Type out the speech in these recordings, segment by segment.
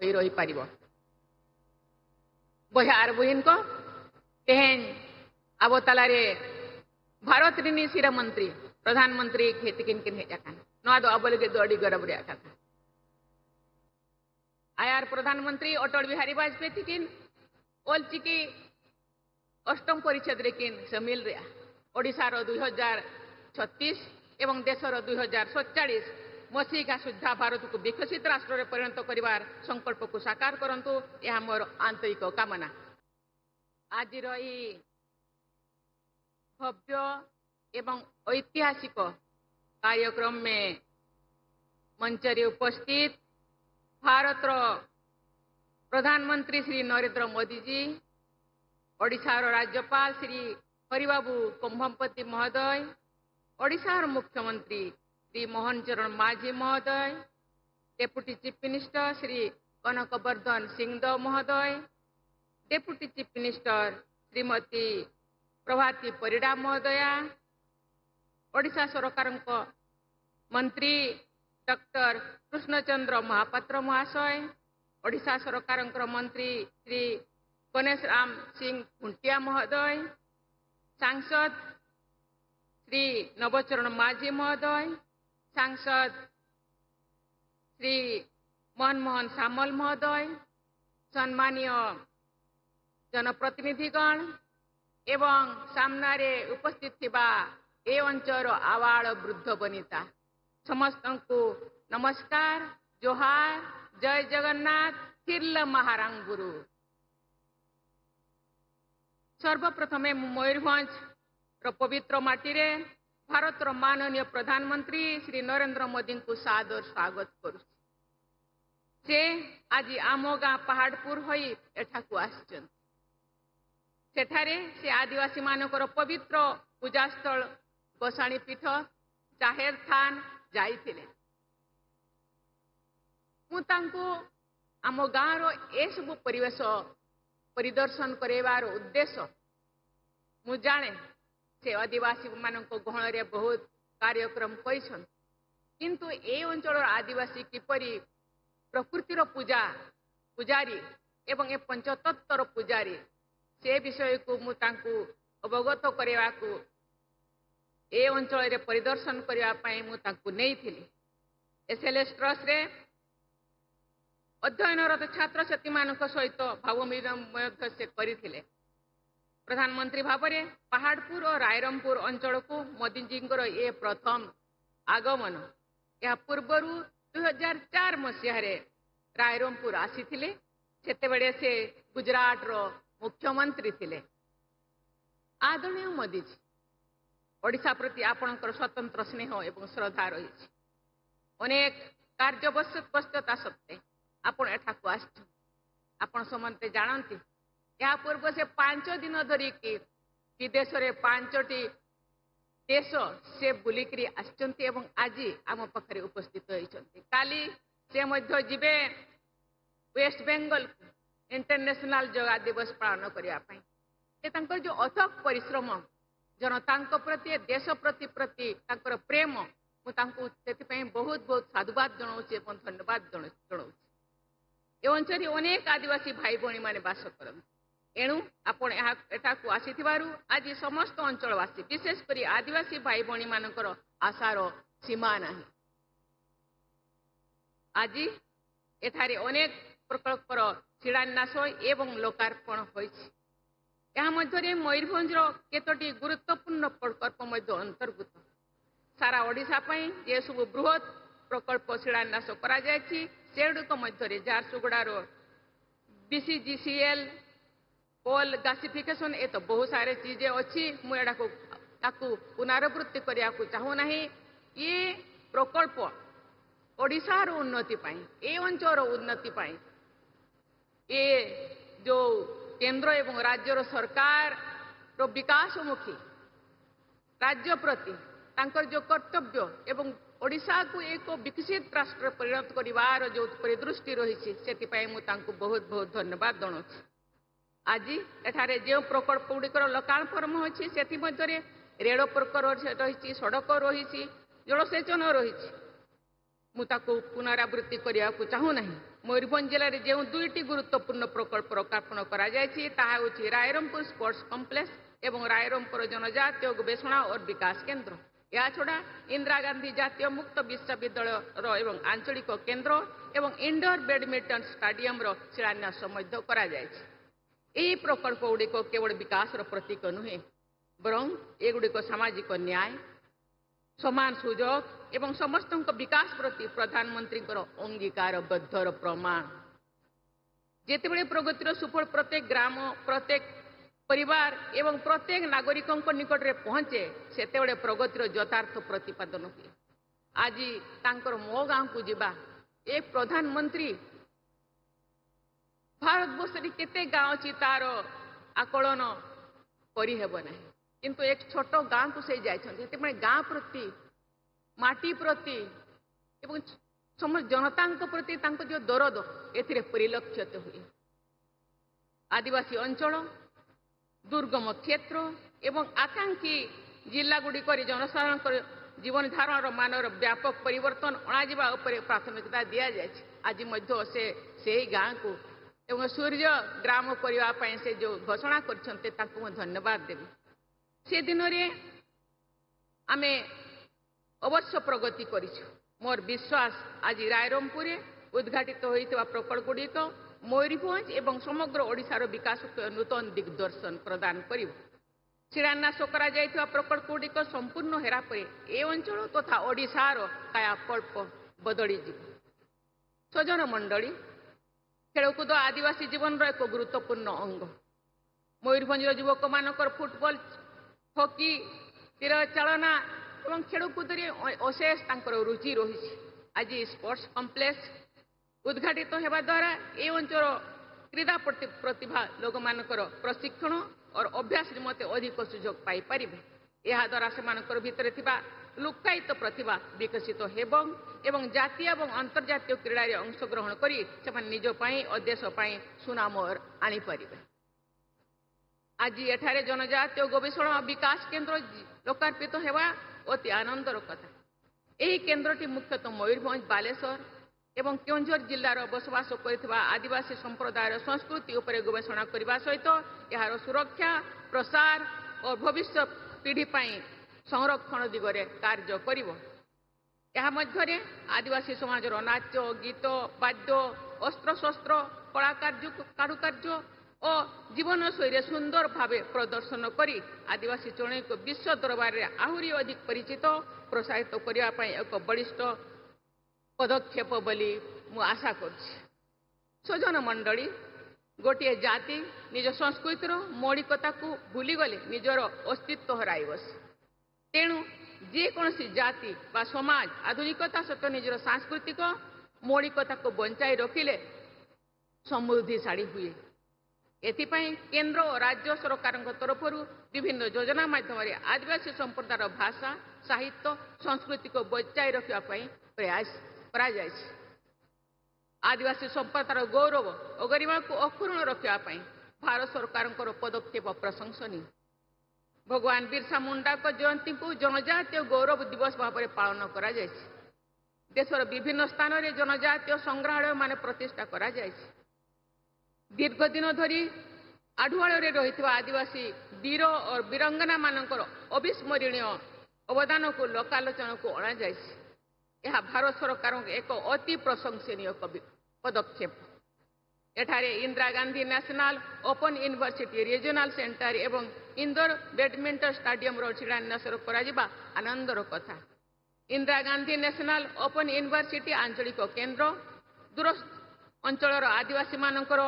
होई रही पारिबो बहार बहिन को तेहेन अब तलारे भारत रिनी सिरा मंत्री प्रधानमंत्री खेती किन किन हेजा खान नवा दो अब लगे दोड़ी गरब रे आका आयार प्रधानमंत्री अटल बिहारी वाजपेयी थिकिन ओल चिकी अष्टम परिषद रे किन समिल रे ओडिसा रो 2036 एवं देश रो 2047 मसीहा सुधा भारत को विकसित राष्ट्र रे परिणत करिवार संकल्प को साकार करंतु यह मोर आंतरिक कामना आज रही भव्य एवं ऐतिहासिक कार्यक्रम में मंच रे उपस्थित भारत प्रधानमंत्री श्री नरेंद्र मोदी जी ओडिशा राज्यपाल श्री हरिबाबू कुंभमपति महोदय ओडिशा मुख्यमंत्री श्री मोहन चरण माझी महोदय deputy chief minister Shri Kanakvardhan Singhdeo महोदय deputy chief minister Shrimati Prabhati Parida महोदया ओडिशा सरकार मंत्री डॉक्टर कृष्णचंद्र महापात्र महाशय ओडिशा सरकार मंत्री श्री गणेश राम सिंह खुंटिया महोदय सांसद श्री नवचरण माझी महोदय सांसद श्री मनमोहन सामल महोदय सम्मानीय जनप्रतिनिधिगण एवं सामने उपस्थित थिबा ए अंचल आवाड़ वृद्ध बनिता समस्त को नमस्कार जोहार जय जगन्नाथ किर्ल महारांग गुरु सर्वप्रथमे मयूरभंज पवित्र माटी रे भारत माननीय प्रधानमंत्री श्री नरेंद्र मोदी को सादर स्वागत करू से आज आम गाँ पहाड़पुर होई एठाकू आछन सेठारे से आदिवासी मानकर पवित्र पूजास्थल गोसाणी पीठ जाहेर थान जाइथिले मु तांको आम गाँव रो ए सब परिवेश परिदर्शन करेवार उद्देश्य मु जाने से आदिवासी मानक गहण रे बहुत कार्यक्रम कइछन किंतु ए अंचल आदिवासी किपरि प्रकृतिर पूजा पुजारी एवं ए पंचतत्वर पुजारी से विषय को मु तांको अवगत करेवा को ए अंचल रे परिदर्शन करिया पई मु तांको नेइथिली एसएलएस ट्रस्ट रे अध्ययनरत छात्र छात्री मानक सहित भाव विनिमय से करिथिले प्रधानमंत्री भाव में पहाड़पुर और रायरंगपुर अंचल को मोदी जी ये प्रथम आगमन या पूर्वर 2004 मसीह रायरंगपुर आसीथिले सेतेबेले से गुजरात रो मुख्यमंत्री थिले आदरणीय मोदी जी ओडिशा प्रति आपणकर स्वतंत्र स्नेह एवं श्रद्धा रही अनेक कार्यव्यस्तता सत्वे आपण एठाकू आछन आपण समस्ते जानती या पूर्व से 5 दिन धरिकी विदेश रे 5टी देश से बुलिकी आछंती एवं आज आम पाखरे उपस्थित होइछंती काली से मध्य जिबे वेस्ट बेंगल इंटरनेशनल योगा दिवस पालन करिया पई से तांकर जो अथक परिश्रम जनता प्रति देश प्रति तांकर प्रेम मु तांको सेति पई बहुत बहुत साधुवाद जणाउछि एवं धन्यवाद जणाउछि ए अंचल अनेक आदिवासी भाई भणी माने बास करନ୍ତି एणु आपण एठाकू आसीथिबारु आज समस्त अंचलवासी विशेषकर आदिवासी भाई भणी मानकर आशार सीमा नाही आज एठारे अनेक प्रकल्पर शिलान्यास एवं लोकार्पण होइछि या मध्यरे मयूरभंज केतोटी गुरुत्वपूर्ण प्रकल्प मध्य अंतर्भूत सारा ओडिशा पई ये सब बृहत प्रकल्प शिलान्यास करा जायछि सेडुक मध्यरे झारसुगुड़ार बीसीजीसीएल कोल गैसिफिकेशन ये तो बहुत सारे चीजें अच्छी मुझे पुनरावृत्ति करने को चाहू ना ये प्रकल्प ओडिशार उन्नति पाई ए अंचल उन्नति पाई ये जो केंद्र एवं राज्यर सरकार रो विकासमुखी राज्य प्रति तांकर जो कर्तव्य एवं ओडिशा को एक विकसित राष्ट्र परिणत करिवार जो परिदृष्टि रही से बहुत बहुत धन्यवाद जनाऊँ आज एठारे जो प्रकल्प गुड़िकर लोकार्पण होती से रेल प्रकल्प रही सड़क रही जलसेचन रही मुझे पुनरावृत्ति करने को चाहू ना मयूरभंज जिले में जो दुईटी गुरुत्वपूर्ण प्रकल्प लोकार्पण करा रायरंगपुर स्पोर्ट्स कॉम्प्लेक्स एवं रायरंगपुर जनजातीय गवेषणा और विकास केन्द्र या छड़ा इंदिरा गांधी जातीय मुक्त विश्वविद्यालय एवं आंचलिक केन्द्र एवं इंडोर बैडमिंटन स्टाडियम शिलान्यास प्रकल्प गुड़िक केवल विकास प्रतीक नुहे बरं एगुड़िक सामाजिक न्याय समान सुजोग एवं समस्त विकास प्रति प्रधानमंत्री अंगीकारबद्धर प्रमाण जितेबले प्रगतिर सुफल प्रत्येक ग्राम प्रत्येक परिवार एवं प्रत्येक नागरिक निकट में पहुंचे सेतेबले प्रगतिर यथार्थ प्रतिपादन हुए। आज तांकर मो गाँव को जीवा एक प्रधानमंत्री भारत वर्ष केते गाँव अच्छी तार आकलन करहब ना किंतु एक छोट गाँव को से जाते गाँ प्रति माटी प्रति एवं समस्त जनता प्रति जो दरद ए परिलक्षित हुए। आदिवासी अंचल दुर्गम क्षेत्र एवं आकांक्षी जिला गुड़िक जनसाधारण जीवन धारण मानर व्यापक परिवर्तन अणाजिबा उपरे प्राथमिकता दि जाए। आज से गाँ को एवं सूर्य ग्राम करने से जो घोषणा करछन्ते ताकू धन्यवाद देवी। से दिन में आमे अवश्य प्रगति करिछु। मोर विश्वास आज रायरंगपुर उद्घाटित होइतबा प्रकल्प गुड़िक मयूरभंज एवं समग्र ओडिशार विकास को नूतन दिग्दर्शन प्रदान करिब। शिलान्यास करा जाइतबा प्रकल्प गुड़िक संपूर्ण हेरा परे ए अंचल तथा ओडिशार कायाकल्प बदली जीव। स्वजन मंडली खेलकूद आदिवासी जीवन एक गुरुत्वपूर्ण अंग। मयूरभंज युवक मानकर फुटबॉल हॉकी तीर चालना और खेलकूद अशेष रुचि रही। आज स्पोर्ट्स कॉम्प्लेक्स उद्घाटित होगा द्वारा ये अंचल क्रीड़ा प्रतिभा लोक मानकर प्रशिक्षण और अभ्यास निमते अधिक सुजोग पाई परिबे। यह द्वारा से भितर थिबा लुक्कायित प्रतिभा विकसित हेबं एवं जातीय और अंतर्जातीय क्रीड़ा अंशग्रहण करी से निज पाई और देश पाई सुनाम आनी परिबे। आज एठारे जनजातीय गवेषणा विकास केन्द्र लोकार्पित होगा अति आनंदर कथा। यही केन्द्रटी मुख्यतः मयूरभंज बालेश्वर एवं केन्दुझर जिलार बसवास करथिबा आदिवासी संप्रदायर संस्कृति उपर गवेषणा करने सहित यार सुरक्षा प्रसार और भविष्य पीढ़ी पाई संरक्षण दिगरे कार्य करिवो। यह मध्यरे आदिवासी समाजर नाच गीत वाद्य अस्त्रशस्त्र कारुकार्य और जीवन शैली सुंदर भावे प्रदर्शन करी आदिवासी चढ़ई को विश्व दरबार में आहरी अधिक परिचित प्रोत्साहित करने एक बलिष्ठ पदक्षेप बोली मु आशा करुछि। स्वजन मंडली गोटे जाति निज संस्कृतिर मौलिकता को भूलीगले निजर अस्तित्व हराई बस। तेणु जेकोसी जाति बा समाज आधुनिकता सहित निजर सांस्कृतिक मौलिकता को बंचाई रखिले समृद्धिशाली हुए। एथिपाई केंद्र और राज्य सरकार तरफ विभिन्न योजना माध्यम आदिवासी संप्रदायर भाषा साहित्य संस्कृति को बचाई रखा प्रयास करा जाए। आदिवासी संप्रदायर गौरव और गरिमा को अक्षुण्ण रखापी भारत सरकार पदक्षेप प्रशंसनीय। भगवान बिरसा मुंडा को जयंती को जनजातीय गौरव दिवस भाव में पालन करा जाए। देशर विभिन्न स्थान में जनजातीय संग्रहालय मान प्रतिष्ठा करा जाए। दीर्घ दिन धरी आढ़ुआल रही आदिवासी वीर और वीरंगना मानकर अविस्मरणीय अवदान को लोकालोचन को अणा जाए। यह भारत सरकार एक अति प्रशंसनीय पदक्षेप। एठारे Indira Gandhi national open university regional centre एवं इंदोर बैडमिंटन स्टाडियम शिलान्यास आनंदर कथा। Indira Gandhi national open university आंचलिक केन्द्र दूर अंचल आदिवासी मानकर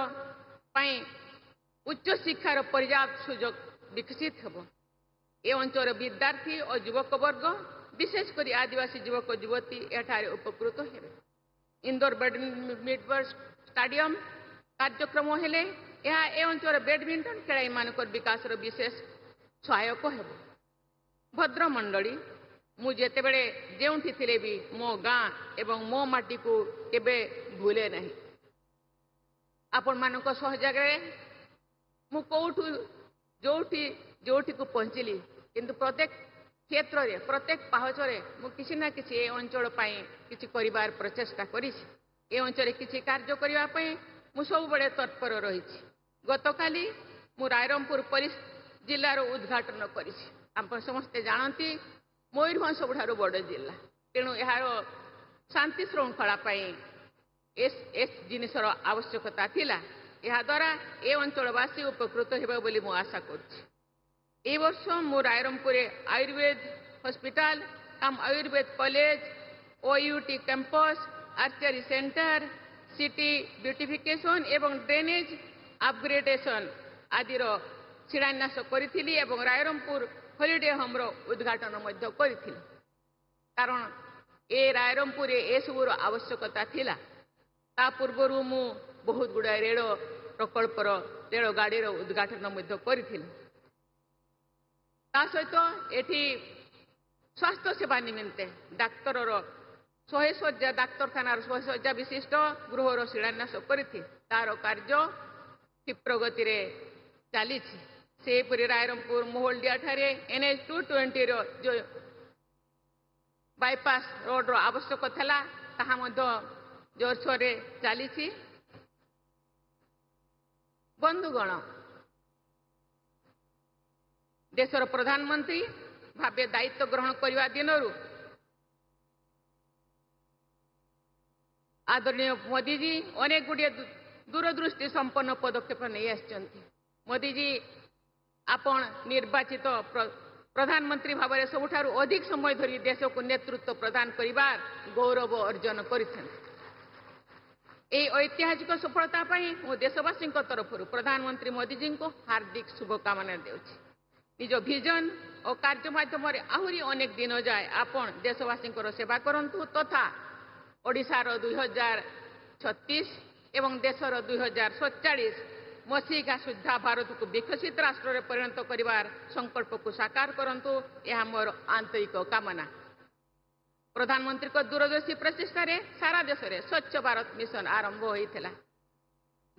उच्च शिक्षार पर्याप्त सुजोग विकसित हो। ए अंचल विद्यार्थी और युवक वर्ग विशेषकर आदिवासी युवक युवती एठारे उपकृत हेबे। इंदोर बैडमिंटन स्टाडियम कार्यक्रम हेले यह ए अंचल बैडमिंटन खेलाई मानकर विकास विशेष सहायक हेब। भद्र मंडली मु जेतेबेले जेउठी थिले भी मो गाँ एवं मो माटी को केबे भूले नहीं। आपण मानक सहयोग मु कौठु जोठी को पहुंचली किंतु प्रत्येक क्षेत्र रे प्रत्येक पाहचरे मु किसी ना किसी अंचल किसी करिवार प्रचेष्टा करिछि। ए अंचल किसी कार्य करने मु सब बड़े तत्पर रही। गतकाली मु रायरंगपुर पुलिस जिलार उद्घाटन करी। आप समस्ते जानती मयूरभंज सबुठारु बड़ जिला, तेणु यार शांति श्रृंखला एस जिनसर आवश्यकता थिला। यह द्वारा ए अंचलवासी उपकृत हेबा बोली मु आशा करुछि। ए वर्ष मु Rairangpur Ayurveda hospital Ayurveda college, OUT campus, archery centre, city beautification एवं ड्रेनेज अपग्रेडेशन आदिर शिलान्यास करी एवं रायरंगपुर हॉलिडे होम उद्घाटन करी। कारण ए रायरंगपुर ए सबूर आवश्यकता थिला। ता पूर्वर मु बहुत गुड़ाए रेल प्रकल्पर रेल गाड़ी उद्घाटन करी। सहित एठी स्वास्थ्य सेवा निमित्ते डाक्तर 100 शଯ୍ୟା डाक्तखानार 100 शଯ୍ୟା विशिष्ट गृहर शिलान्यास करी। तार कार्य क्षिप्र गति चली। सेपरी रायरंगपुर मोहलडिया ठारे NH 220 जो बाईपास रोड आवश्यक था ताहा जोरसोर चली। बंधुगण, देशर प्रधानमंत्री भावे दायित्व ग्रहण करने दिन आदरणीय मोदी जी अनेक गुड़िए दूरदृष्टि संपन्न पदक्षेप नहीं आसचंती। मोदी जी आपण निर्वाचित प्रधानमंत्री भाव में सबुठारु अधिक समय धरी देश को नेतृत्व प्रदान करिबार गौरव अर्जन करिसेन। ए ऐतिहासिक सफलता मु देशवासी तरफ प्रधानमंत्री मोदी जी को हार्दिक शुभकामना देउछि। निज विजन और कार्य माध्यम आहरी अनेक दिन जाए आपण देशवासी सेवा करंतु तथा ओडिशार 2036 एवं देशर 2047 मसीहा सुधा भारत को विकसित राष्ट्र में परिणत करिवार संकल्प को साकार करंतु यह मोर आंतरिक कामना। प्रधानमंत्री को दूरदर्शी प्रचेष्टा सारा देश में स्वच्छ भारत मिशन आरंभ होता।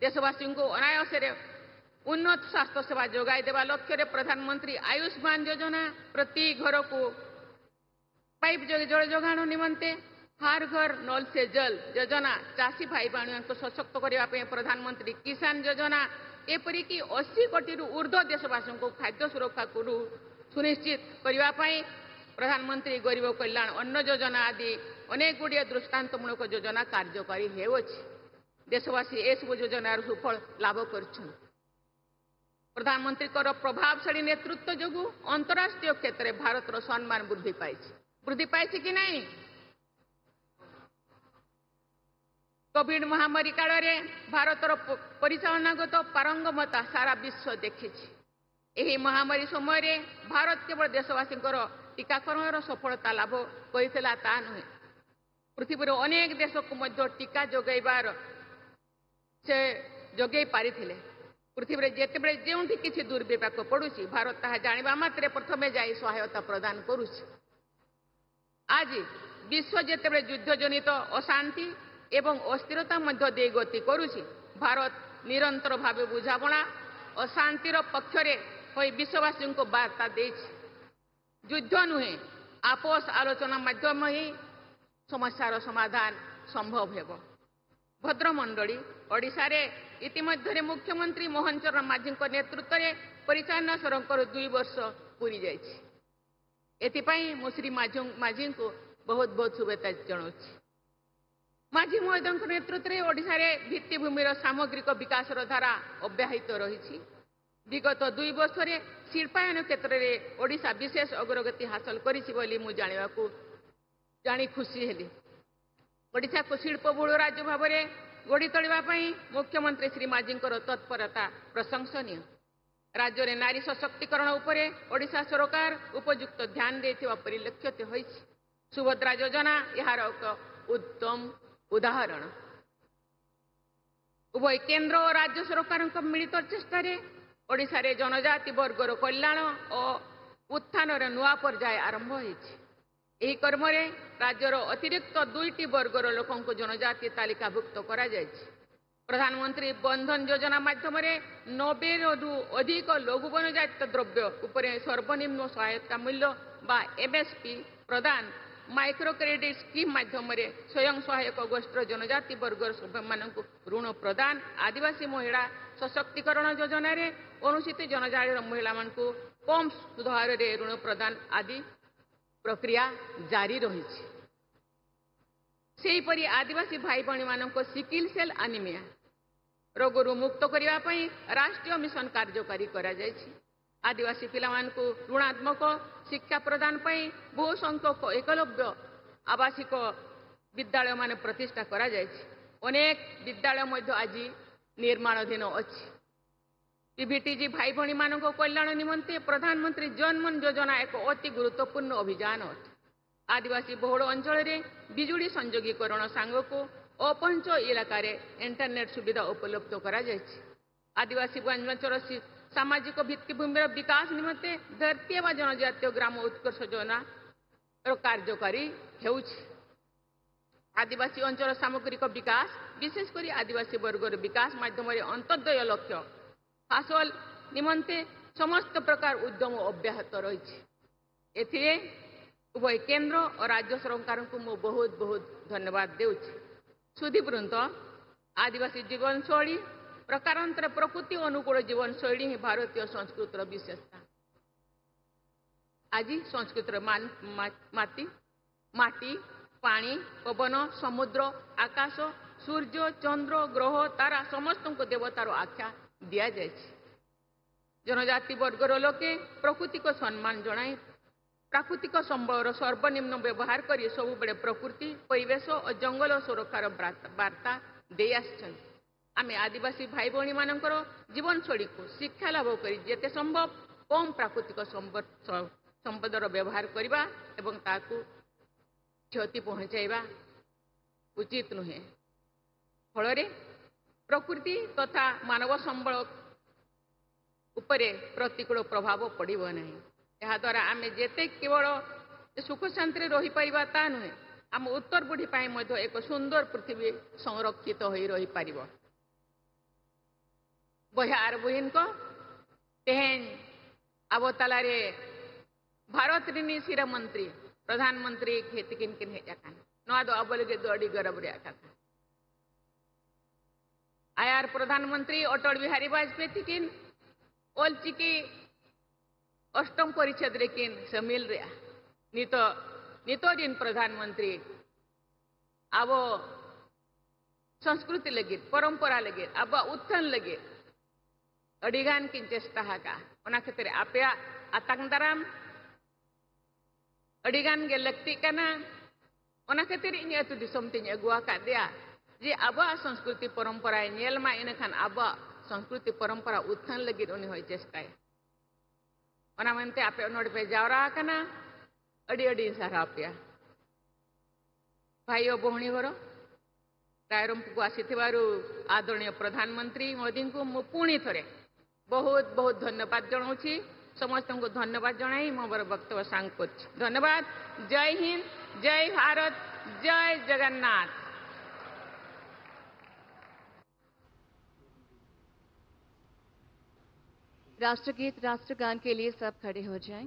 देशवासी को अनायास उन्नत स्वास्थ्य सेवा जोगाई देवा लक्ष्य प्रधानमंत्री आयुष्मान योजना प्रति घर को पाइप जल जोगाण निमंते हर घर नल से जल योजना चाषी भाई भाई को सशक्त करने प्रधानमंत्री किसान योजना एपरिक 80 कोटी ऊर्ध्व देशवासी को खाद्य सुरक्षा को सुनिश्चित करने प्रधानमंत्री गरीब कल्याण अन्न योजना आदि अनेक गुड़िए दृष्टांतमूलक योजना कार्यकारी होछि। देशवासी ए सब योजनार सुफल लाभ कर प्रधानमंत्री प्रभावशाली नेतृत्व जो अंतरराष्ट्रीय क्षेत्र में भारत सम्मान वृद्धि पाई कि नहीं। कोविड महामारी काल में भारतर परिचालनागत पारंगमता सारा विश्व देखी। यही महामारी समय भारत केवल देशवासी टीकाकरण सफलता लाभ करता ता नुहे, पृथ्वीर अनेक देश को टीका जोगाइबार से जोगाई पारी। पृथ्वी जिते जो किसी दुर्विपाक पड़ुछि भारत ताहा जानिबा मात्रे प्रथमे जाई सहायता प्रदान करुछि। आज विश्व जिते युद्ध जनित अशांति एवं अस्थिरता मध्य दे गति करुछि भारत निरंतर भाव बुझाणा और शांतिर पक्षरे होई विश्ववासी को वार्ता देछि। युद्ध नुहे आपस आलोचना माध्यम ही समस्यार समाधान संभव हेब। भद्रमंडली ओडिशा रे इतिमध्य मुख्यमंत्री मोहन चरण माझी नेतृत्व में परिचालना सरंकर 2 वर्ष पूरी जाइछि। एथिपाई मु श्री माझी को बहुत बहुत शुभेच्छा जनाउछि। माझी महोदय नेतृत्व में ओडिशा रे भित्तिभूमिर सामग्रिक विकास धारा अब्याहित रही। विगत 2 वर्ष में शिल्पायन क्षेत्र में ओडिशा विशेष अग्रगति हासिल करिछि बोली मु जानी खुशी हेली। ओडिशा को शिल्पबहुल राज्य भाव में गढ़ी तोलिबा पई मुख्यमंत्री श्री माझी तत्परता प्रशंसनीय। राज्य में नारी सशक्तिकरण उपरे ओडिशा सरकार उपयुक्त ध्यान देथिबा परिलक्षित होइछि। सुभद्रा योजना यार एक उत्तम उदाहरण। उभय केंद्र और राज्य सरकार मिलित चेष्टा ओडिशा रे जनजाति वर्गर कल्याण और उत्थान नुआ पर्याय आरंभ होइछि। एही कर्म रे राज्यर अतिरिक्त 2टी वर्गर लोकों को जनजाति तालिकाभुक्त करा जायछि। प्रधानमंत्री बंधन योजना माध्यम 90 अधिक लघु वनजात द्रव्य उपरे सर्वनिम्न सहायता मूल्य बा MSP प्रदान माइक्रो क्रेडिट स्कीम माध्यम स्वयं सहायक गोष्ठी जनजाति वर्गर सभ्य मानक ऋण प्रदान आदिवासी महिला सशक्तिकरण योजन अनुसूचित जनजाति महिला मानक कम सुध हार ऋण प्रदान आदि प्रक्रिया जारी रही। सेहीपरि आदिवासी भाई भणी मानक सिकिल सेल एनीमिया रोगरू मुक्त करने राष्ट्रीय मिशन कार्यकारी करा जायछि। आदिवासी पिला मानक ऋणात्मक शिक्षा प्रदान बहु संख्यक एकलव्य आवासिक विद्यालय मान प्रतिष्ठा करा जायछि। अनेक विद्यालय मध्य आज निर्माणाधीन अछि। पीवीटीजी भाई भणी मानक कल्याण निमंते प्रधानमंत्री जनमन योजना एक अति गुरुत्वपूर्ण अभियान अटे। आदिवासी बहुल अंचल बिजुली संयोगीकरण सांगक अपहंच इलाकार इंटरनेट सुविधा उपलब्ध करा जायछि। आदिवासी अंचल सामाजिक भित्तिभूमि विकास निमंते धरती व जनजातीय ग्राम उत्कर्ष योजना कार्यकारी हेउछि। आदिवासी अंचल सामग्रिक विकास विशेषकर आदिवासी वर्गर विकास माध्यम अंत्योदय लक्ष्य हासिल निमंते समस्त प्रकार उद्यम अब्याहत रही। उभय केंद्र और राज्य सरकार को मु बहुत बहुत धन्यवाद देउछि। सुधीवृंद आदिवासी जीवन शैली प्रकारांतर प्रकृति अनुकूल जीवन शैली ही भारतीय संस्कृतिर विशेषता। आज संस्कृतिर माटी पानी पवन समुद्र आकाश सूर्य चंद्र ग्रह तारा समस्त को देवतार आख्या दि जाए। जनजाति वर्गर लोके प्रकृति को सम्मान जनाई प्राकृतिक संबलर सर्वनिम्न व्यवहार कर सब बड़े प्रकृति परिवेश और जंगल सुरक्षार वार्ता दे आमे आदिवासी भाई भणी मानकर जीवन शैली को शिक्षा लाभ कर जेते संभव कम प्राकृतिक संपदर व्यवहार करवा एवं ताकू क्षति पहुंचाइबा उचित नुहे। फल प्रकृति तथा मानव संबल उपरे प्रतिकूल प्रभाव पड़िबो नहीं। यह द्वारा आमे जेते केवल सुख शांति रही परिबा ता नुहे आम उत्तर पीढ़ी पाई मध्य एक सुंदर पृथ्वी संरक्षित होई रही परिबो। बहार बहिन को तेहन अवतालारे भारत ऋणी शिरा मंत्री प्रधानमंत्री खेती किन किन हे जाकान नवा दो अबल के दोड़ी गरब रे आका आयार प्रधानमंत्री अटल बिहारी वाजपेयी थिकिन ओलची की अष्टम परिषद रे किन शामिल रे नितो दिन प्रधानमंत्री अब संस्कृति लगे परंपरा लगे अब उत्थान लगे अड़ीगान की चेष्टा हाका ओना खातिर आपे आतंक दाराम अड़ीगान गे लगती कना ओना खातिर इन अतु दिसम तिन अगुआ का दिया जे अब संस्कृति परंपरा नेल मा इनखान अब संस्कृति परंपरा उत्थान लगे उनी होय चेष्टा ओना मनते आपे नोड पे जावरा कना अड़ी अड़ी सारा आपया भाई बहनी घर रायरंपुर को आसीथिबारु आदरणीय प्रधानमंत्री मोदी को मु पुणी थरे बहुत बहुत धन्यवाद जनाऊँगी। समस्त को धन्यवाद जनाई मोर वक्तव्य सांग कर धन्यवाद। जय हिंद जय भारत जय जगन्नाथ। राष्ट्रगीत राष्ट्रगान के लिए सब खड़े हो जाएं।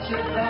Thank you.